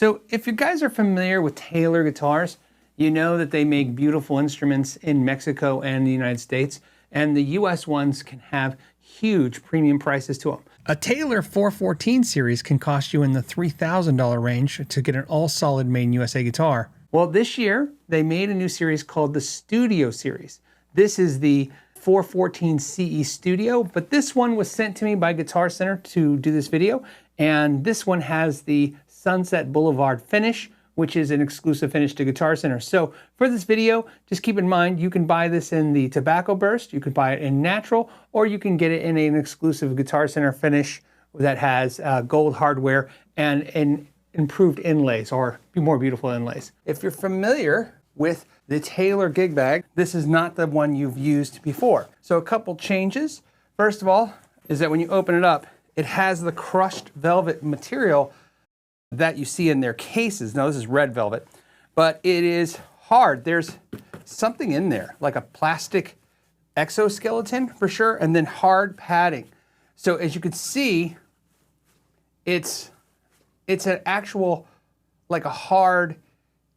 So if you guys are familiar with Taylor guitars, you know that they make beautiful instruments in Mexico and the United States, and the US ones can have huge premium prices to them. A Taylor 414 series can cost you in the $3,000 range to get an all-solid made in USA guitar. Well, this year, they made a new series called the Studio Series. This is the 414 CE Studio, but this one was sent to me by Guitar Center to do this video, and this one has the Sunset Boulevard finish, which is an exclusive finish to Guitar Center. So for this video, just keep in mind, you can buy this in the Tobacco Burst, you could buy it in natural, or you can get it in an exclusive Guitar Center finish that has gold hardware and improved inlays, or more beautiful inlays. If you're familiar with the Taylor gig bag, this is not the one you've used before. So a couple changes. First of all, is that when you open it up, it has the crushed velvet material that you see in their cases. Now this is red velvet, but it is hard. There's something in there, like a plastic exoskeleton for sure, and then hard padding. So as you can see, it's an actual, like a hard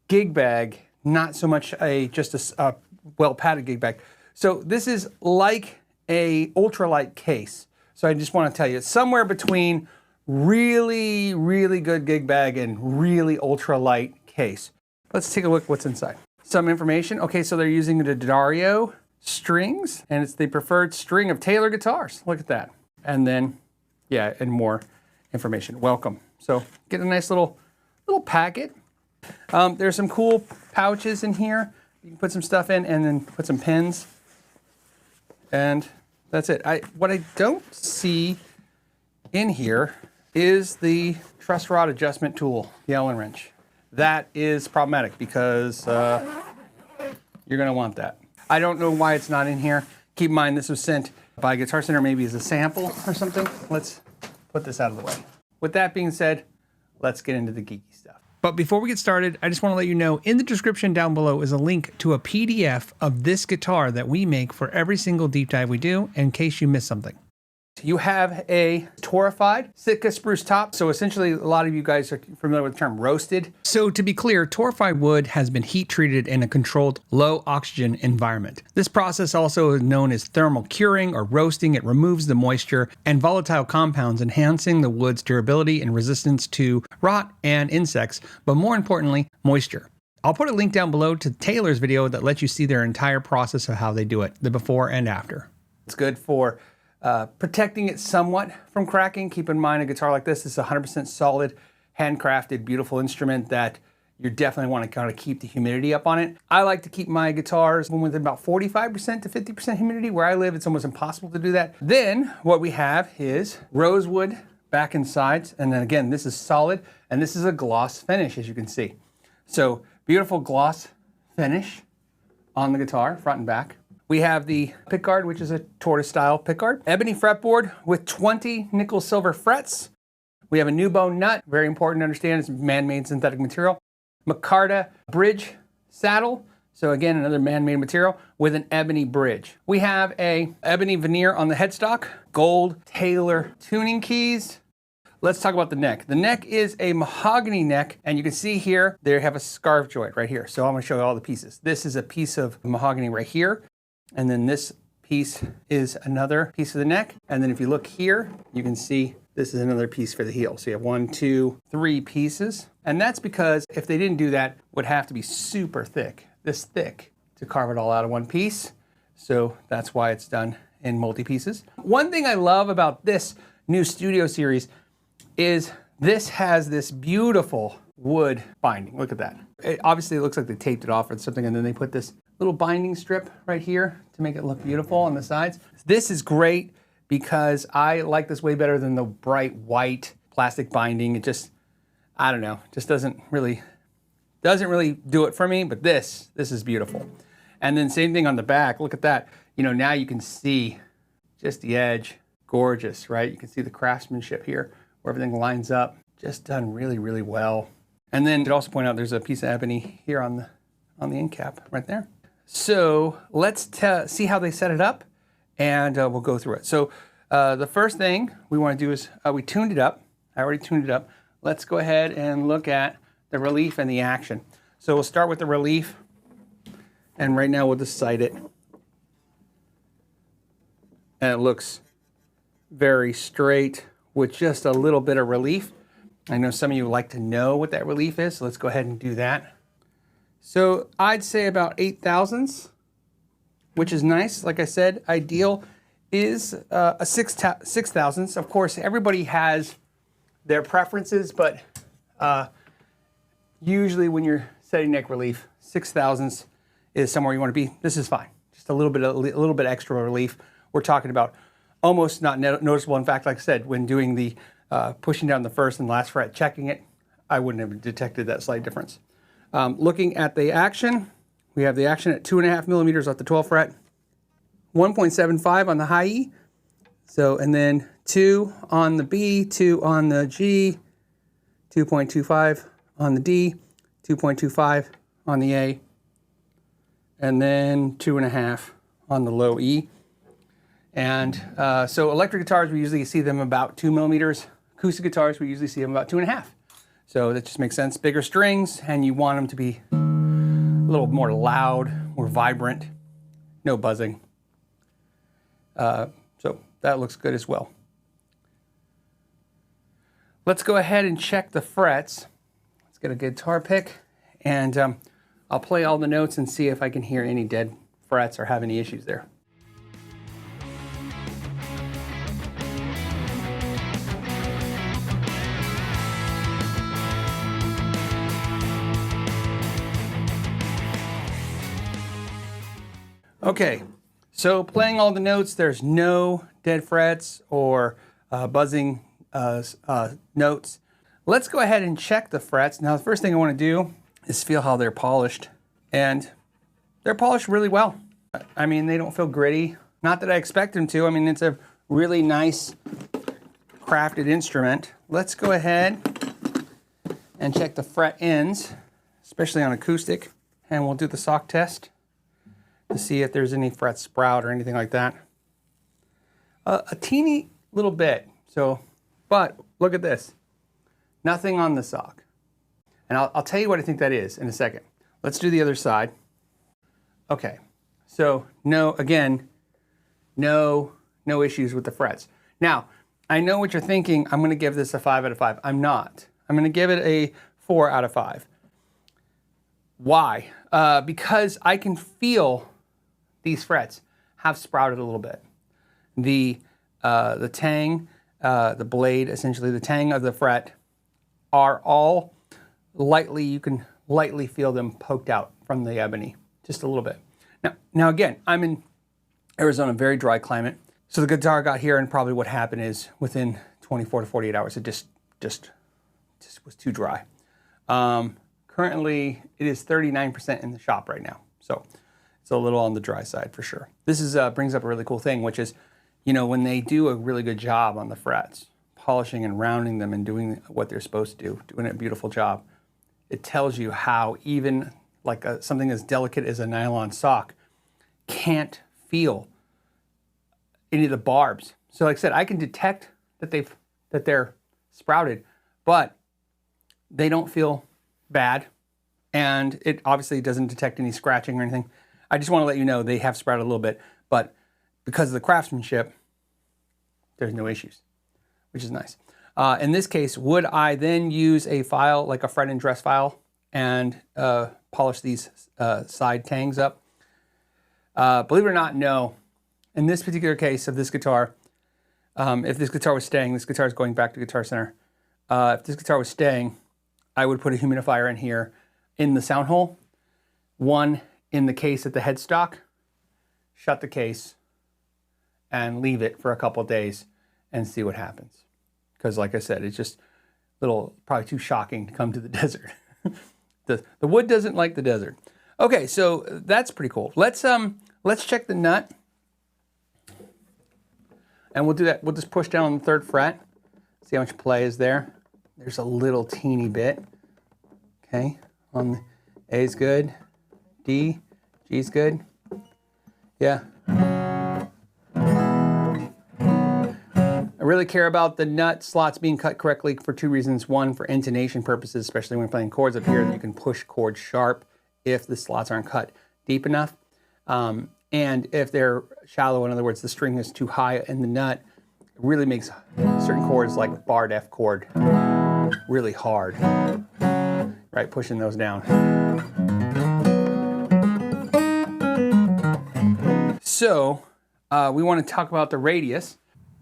gig bag, not so much just a well padded gig bag. So this is like a ultralight case. So I just want to tell you, it's somewhere between really, really good gig bag and really ultralight case. Let's take a look what's inside. Some information. Okay, so they're using the Dario strings, and it's the preferred string of Taylor guitars. Look at that. And then, yeah, and more information. Welcome. So get a nice little packet. There's some cool pouches in here. You can put some stuff in and then put some pins. And that's it. What I don't see in here is the truss rod adjustment tool, the Allen wrench. That is problematic because you're gonna want that. I don't know why it's not in here. Keep in mind this was sent by Guitar Center maybe as a sample or something. Let's put this out of the way. With that being said, let's get into the geeky stuff. But before we get started, I just want to let you know in the description down below is a link to a PDF of this guitar that we make for every single deep dive we do in case you miss something. You have a Torrefied Sitka spruce top. So essentially, a lot of you guys are familiar with the term roasted. So to be clear, Torrefied wood has been heat treated in a controlled low oxygen environment. This process also is known as thermal curing or roasting. It removes the moisture and volatile compounds, enhancing the wood's durability and resistance to rot and insects, but more importantly, moisture. I'll put a link down below to Taylor's video that lets you see their entire process of how they do it, the before and after. It's good for protecting it somewhat from cracking. Keep in mind a guitar like this is 100% solid, handcrafted, beautiful instrument that you definitely want to kind of keep the humidity up on it. I like to keep my guitars within about 45% to 50% humidity. Where I live, it's almost impossible to do that. Then what we have is rosewood back and sides. And then again, this is solid and this is a gloss finish, as you can see. So beautiful gloss finish on the guitar, front and back. We have the pickguard, which is a tortoise style pickguard. Ebony fretboard with 20 nickel silver frets. We have a new bone nut, very important to understand, it's man-made synthetic material. Micarta bridge saddle, so again, another man-made material with an ebony bridge. We have a ebony veneer on the headstock, gold Taylor tuning keys. Let's talk about the neck. The neck is a mahogany neck, and you can see here, they have a scarf joint right here. So I'm gonna show you all the pieces. This is a piece of mahogany right here. And then this piece is another piece of the neck. And then if you look here, you can see this is another piece for the heel. So you have 1, 2, 3 pieces. And that's because if they didn't do that, it would have to be super thick, this thick, to carve it all out of one piece. So that's why it's done in multi-pieces. One thing I love about this new Studio series is this has this beautiful wood binding. Look at that. Obviously, it looks like they taped it off or something, and then they put this little binding strip right here to make it look beautiful on the sides. This is great because I like this way better than the bright white plastic binding. It just, I don't know, just doesn't really do it for me, but this is beautiful. And then same thing on the back, look at that. You know, now you can see just the edge, gorgeous, right? You can see the craftsmanship here where everything lines up, just done really, really well. And then to also point out, there's a piece of ebony here on the end cap right there. So let's see how they set it up, and we'll go through it. So the first thing we want to do is we tuned it up. I already tuned it up. Let's go ahead and look at the relief and the action. So we'll start with the relief, and right now we'll just sight it. And it looks very straight with just a little bit of relief. I know some of you like to know what that relief is, so let's go ahead and do that. So I'd say about 8/1000ths, which is nice. Like I said, ideal is a 6/1000ths. Of course, everybody has their preferences, but usually when you're setting neck relief, 6/1000ths is somewhere you want to be. This is fine. Just a little bit extra relief. We're talking about almost not noticeable. In fact, like I said, when doing the pushing down the first and last fret, checking it, I wouldn't have detected that slight difference. Looking at the action, we have the action at 2.5 millimeters off the 12th fret, 1.75 on the high E, so, and then 2 on the B, 2 on the G, 2.25 on the D, 2.25 on the A, and then 2.5 on the low E. And so electric guitars, we usually see them about 2 millimeters. Acoustic guitars, we usually see them about 2.5. So that just makes sense. Bigger strings, and you want them to be a little more loud, more vibrant, no buzzing. So that looks good as well. Let's go ahead and check the frets. Let's get a guitar pick, and I'll play all the notes and see if I can hear any dead frets or have any issues there. Okay, so playing all the notes, there's no dead frets or buzzing notes. Let's go ahead and check the frets. Now, the first thing I want to do is feel how they're polished. And they're polished really well. I mean, they don't feel gritty. Not that I expect them to. I mean, it's a really nice crafted instrument. Let's go ahead and check the fret ends, especially on acoustic. And we'll do the sock test to see if there's any fret sprout or anything like that. A teeny little bit. So, but look at this. Nothing on the sock. And I'll tell you what I think that is in a second. Let's do the other side. Okay. So no issues with the frets. Now, I know what you're thinking. I'm going to give this a 5 out of 5. I'm not. I'm going to give it a 4 out of 5. Why? Because I can feel these frets have sprouted a little bit. The tang, the blade, essentially the tang of the fret, are all lightly, you can lightly feel them poked out from the ebony, just a little bit. Now again, I'm in Arizona, very dry climate. So the guitar got here, and probably what happened is within 24 to 48 hours, it just was too dry. Currently, it is 39% in the shop right now. So it's a little on the dry side for sure. This is brings up a really cool thing, which is, you know, when they do a really good job on the frets, polishing and rounding them and doing what they're supposed to do, doing a beautiful job, it tells you how even like something as delicate as a nylon sock can't feel any of the barbs. So like I said, I can detect that they're sprouted, but they don't feel bad, and it obviously doesn't detect any scratching or anything. I just want to let you know they have sprouted a little bit, but because of the craftsmanship, there's no issues, which is nice. In this case, would I then use a file, like a fret and dress file, and polish these side tangs up? Believe it or not, no. In this particular case of this guitar, if this guitar was staying, this guitar is going back to Guitar Center. If this guitar was staying, I would put a humidifier in here in the sound hole, one in the case at the headstock, shut the case, and leave it for a couple of days and see what happens. Because like I said, it's just probably too shocking to come to the desert. The wood doesn't like the desert. Okay, so that's pretty cool. Let's check the nut. And we'll do that. We'll just push down on the 3rd fret. See how much play is there. There's a little teeny bit. Okay, on the A is good. D, G is good. Yeah. I really care about the nut slots being cut correctly for two reasons. One, for intonation purposes, especially when playing chords up here, that you can push chords sharp if the slots aren't cut deep enough. And if they're shallow, in other words, the string is too high in the nut, it really makes certain chords like barred F chord really hard, right? Pushing those down. So we want to talk about the radius.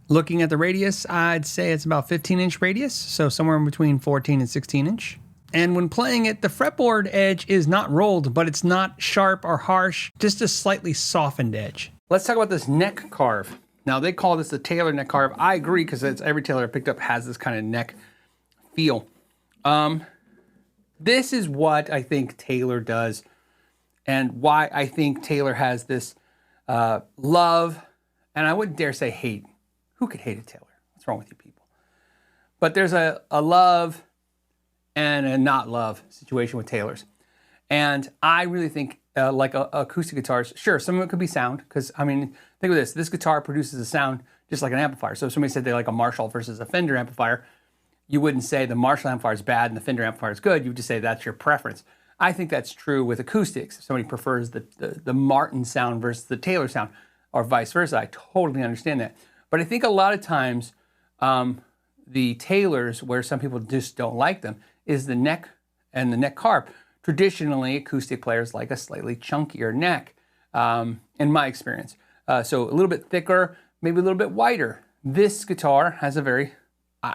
Looking at the radius, I'd say it's about 15-inch radius, so somewhere in between 14 and 16-inch. And when playing it, the fretboard edge is not rolled, but it's not sharp or harsh, just a slightly softened edge. Let's talk about this neck carve. Now, they call this the Taylor neck carve. I agree, because every Taylor I picked up has this kind of neck feel. This is what I think Taylor does, and why I think Taylor has this love, and I wouldn't dare say hate. Who could hate a Taylor? What's wrong with you people? But there's a love and a not love situation with Taylors. And I really think like acoustic guitars, sure, some of it could be sound, because I mean, think of this. This guitar produces a sound just like an amplifier. So if somebody said they like a Marshall versus a Fender amplifier, you wouldn't say the Marshall amplifier is bad and the Fender amplifier is good. You would just say that's your preference. I think that's true with acoustics. If somebody prefers the Martin sound versus the Taylor sound, or vice versa, I totally understand that. But I think a lot of times the Taylors, where some people just don't like them, is the neck and the neck carve. Traditionally, acoustic players like a slightly chunkier neck, in my experience. So a little bit thicker, maybe a little bit wider. This guitar has a very,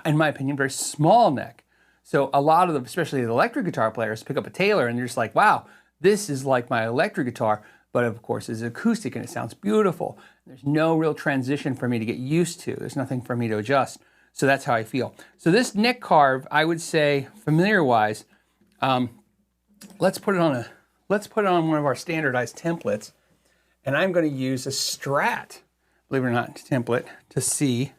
in my opinion, very small neck. So a lot of them, especially the electric guitar players, pick up a Taylor and they're just like, wow, this is like my electric guitar, but of course it's acoustic and it sounds beautiful. There's no real transition for me to get used to. There's nothing for me to adjust. So that's how I feel. So this neck carve, I would say, familiar-wise, let's put it on one of our standardized templates, and I'm going to use a Strat, believe it or not, template to see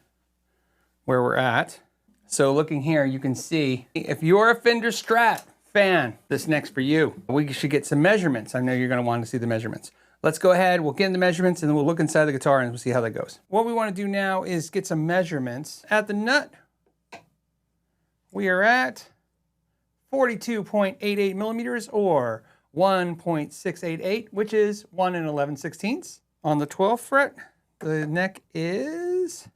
where we're at. So looking here, you can see, if you're a Fender Strat fan, this neck's for you. We should get some measurements. I know you're going to want to see the measurements. Let's go ahead, we'll get in the measurements, and then we'll look inside the guitar and we'll see how that goes. What we want to do now is get some measurements. At the nut, we are at 42.88 millimeters, or 1.688, which is 1 11/16. On the 12th fret, the neck is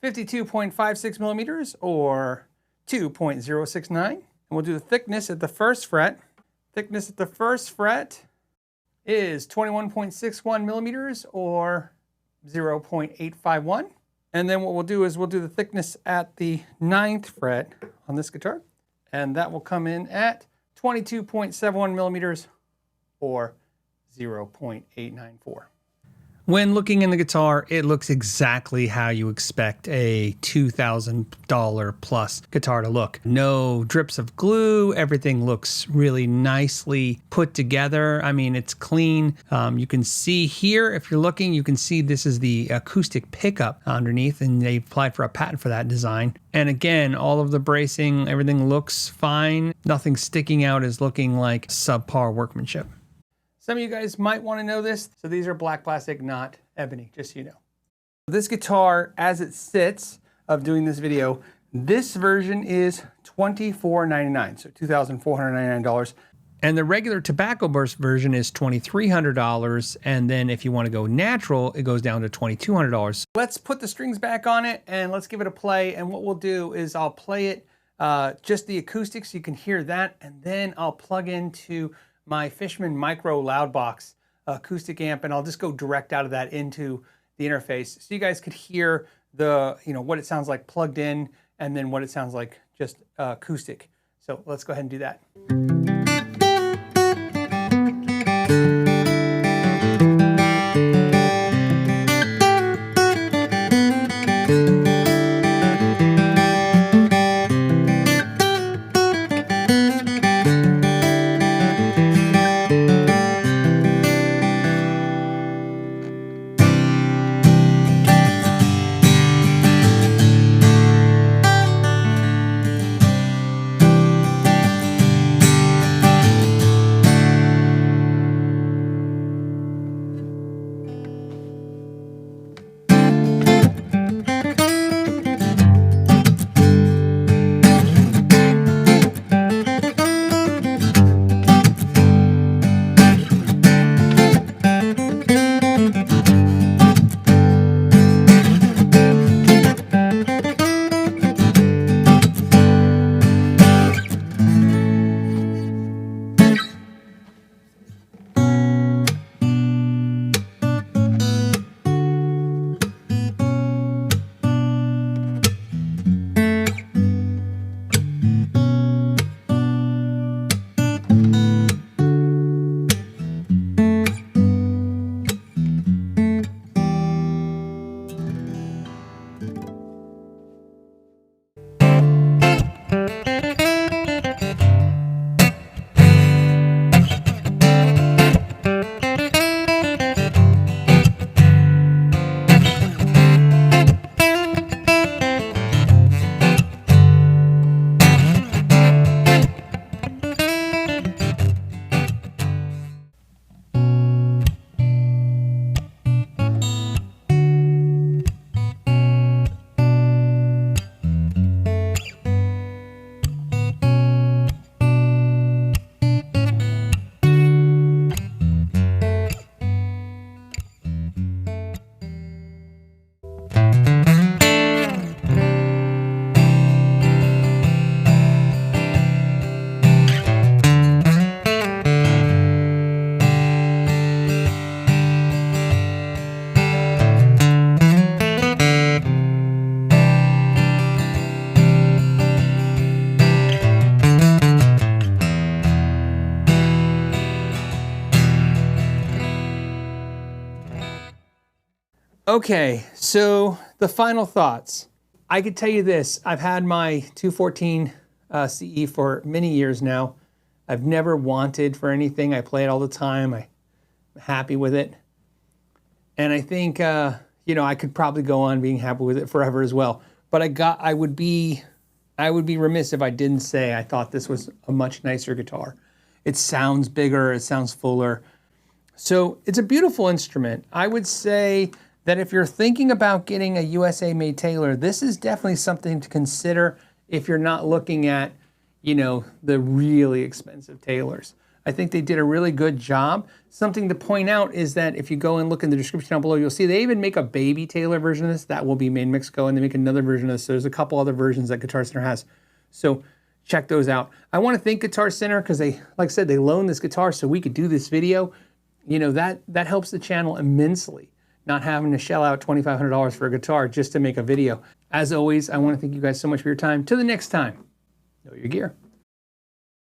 52.56 millimeters, or 2.069. And we'll do the thickness at the first fret. Thickness at the first fret is 21.61 millimeters, or 0.851. And then what we'll do is we'll do the thickness at the 9th fret on this guitar, and that will come in at 22.71 millimeters, or 0.894. When looking in the guitar, it looks exactly how you expect a $2,000 plus guitar to look. No drips of glue, everything looks really nicely put together. I mean, it's clean. You can see here, if you're looking, you can see this is the acoustic pickup underneath, and they applied for a patent for that design. And again, all of the bracing, everything looks fine. Nothing sticking out as looking like subpar workmanship. Some of you guys might want to know this. So these are black plastic, not ebony, just so you know. This guitar, as it sits of doing this video, this version is $2,499, so $2,499. And the regular tobacco burst version is $2,300. And then if you want to go natural, it goes down to $2,200. Let's put the strings back on it and let's give it a play. And what we'll do is I'll play it just the acoustics, so you can hear that. And then I'll plug into my Fishman Micro Loudbox acoustic amp, and I'll just go direct out of that into the interface, so you guys could hear the, what it sounds like plugged in, and then what it sounds like just acoustic. So let's go ahead and do that. Okay, so the final thoughts. I could tell you this. I've had my 214 CE for many years now. I've never wanted for anything. I play it all the time. I'm happy with it. And I think, I could probably go on being happy with it forever as well. But I would be remiss if I didn't say I thought this was a much nicer guitar. It sounds bigger, it sounds fuller. So it's a beautiful instrument. I would say that if you're thinking about getting a USA-made Taylor, this is definitely something to consider if you're not looking at, the really expensive Taylors. I think they did a really good job. Something to point out is that if you go and look in the description down below, you'll see they even make a baby Taylor version of this that will be made in Mexico, and they make another version of this. So there's a couple other versions that Guitar Center has. So check those out. I want to thank Guitar Center because they, like I said, they loaned this guitar so we could do this video. That helps the channel immensely, not having to shell out $2,500 for a guitar just to make a video. As always, I want to thank you guys so much for your time. Till the next time, know your gear.